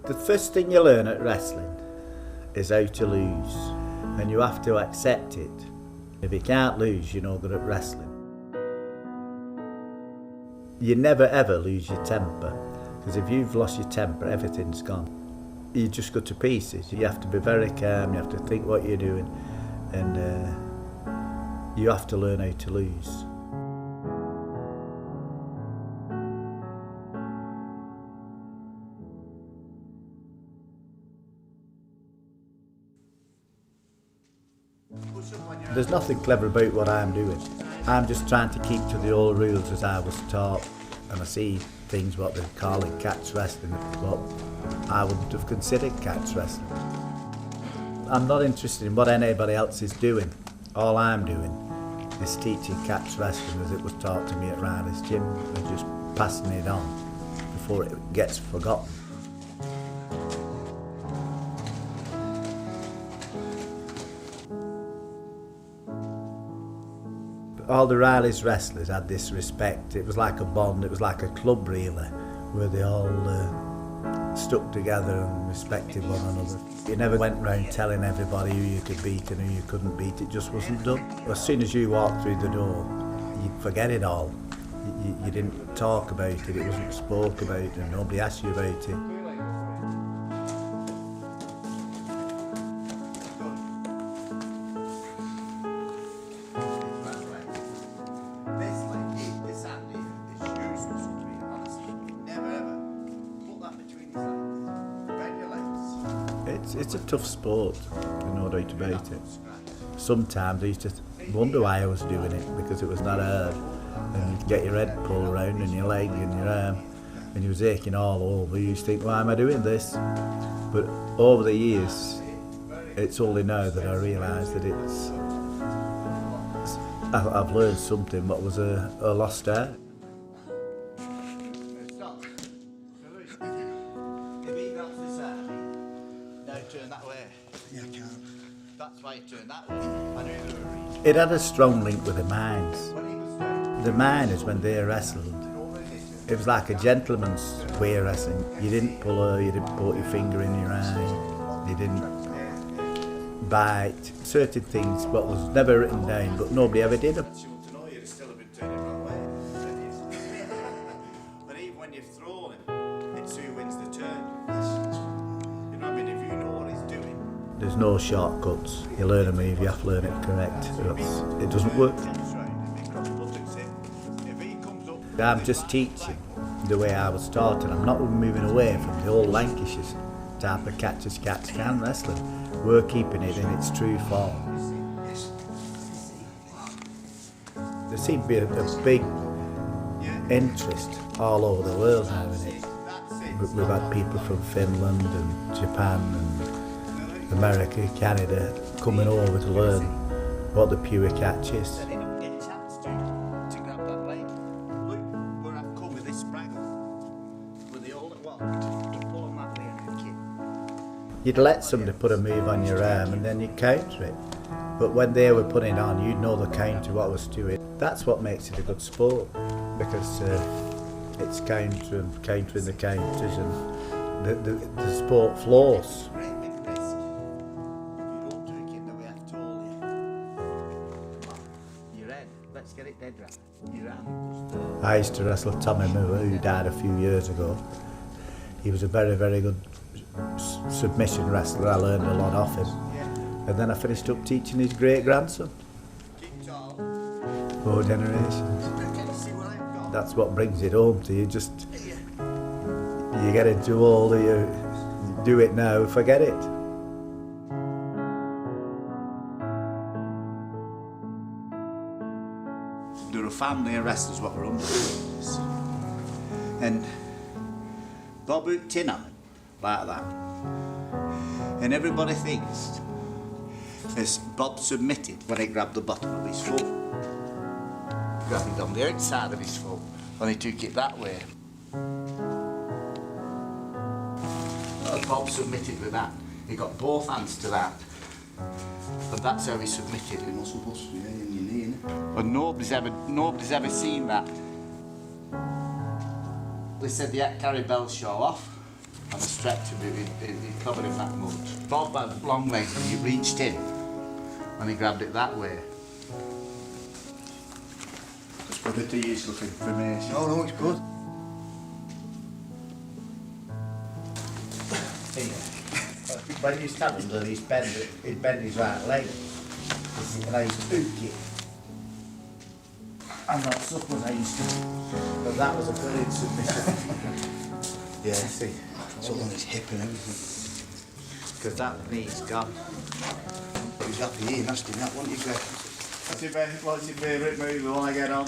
The first thing you learn at wrestling is how to lose, and you have to accept it. If you can't lose, you're no good at wrestling. You never ever lose your temper, because if you've lost your temper, everything's gone. You just go to pieces. You have to be very calm, you have to think what you're doing, and you have to learn how to lose. There's nothing clever about what I'm doing. I'm just trying to keep to the old rules as I was taught, and I see things what they're calling catch wrestling, what I wouldn't have considered catch wrestling. I'm not interested in what anybody else is doing. All I'm doing is teaching catch wrestling as it was taught to me at Riley's gym, and just passing it on before it gets forgotten. All the Riley's wrestlers had this respect. It was like a bond, it was like a club really, where they all stuck together and respected one another. You never went round telling everybody who you could beat and who you couldn't beat, it just wasn't done. As soon as you walked through the door, you'd forget it all. You didn't talk about it, it wasn't spoke about, and nobody asked you about it. It's a tough sport, no doubt about it. Sometimes I used to wonder why I was doing it, because it was not hard. And you'd get your head pulled around and your leg and your arm, and you was aching all over. You used to think, why am I doing this? But over the years, it's only now that I realise that I've learned something what was a lost art. Turn that way. Yeah, I can't. That's why you turn that way. I knew there were reasons. It had a strong link with the mines. The miners, when they wrestled, it was like a gentleman's way of wrestling. You didn't pull her, you didn't put your finger in your eye, you didn't bite. Certain things what was never written down, but nobody ever did them. But even when you've thrown him, it's who wins the turn. There's no shortcuts. You learn a move, you have to learn it correct. It doesn't work. I'm just teaching the way I was taught, and I'm not moving away from the old Lancashire type of catch as catch can wrestling. We're keeping it in its true form. There seems to be a big interest all over the world now in it. We've had people from Finland and Japan and America, Canada, coming over to learn what the pure catch is. You'd let somebody put a move on your arm and then you'd counter it. But when they were putting it on, you'd know the counter, what was to it. That's what makes it a good sport, because it's countering the counters, and the sport flows. Let's get it dead right. I used to wrestle Tommy Moore, who died a few years ago. He was a very, very good submission wrestler. I learned a lot off him. And then I finished up teaching his great-grandson. 4 generations. That's what brings it home to you. Just, you get into all the, you do it now, forget it. There were a family of wrestlers what were under this. And Bob hooked tin on him like that. And everybody thinks as Bob submitted when he grabbed the bottom of his foot. Grabbed it on the outside of his foot and he took it that way. Bob submitted with that. He got both hands to that. And that's how he submitted. It muscle bust, yeah, in your knee, innit? And nobody's ever seen that. They said they had to carry Bell's show off. and I strapped him, he covered in that mud. Bob had long legs and he reached in and he grabbed it that way. Just whether to use looking information. No, no, it's good. When you stand under, he'd bend his right leg, and I used to hook it. I'm not supple as I used to, but that was a brilliant submission. Yeah, see, it's all on his hip and everything. Because that knee's gone. He was happy Ian asked him that, wasn't you, Greg? What's your favourite movie when I get on?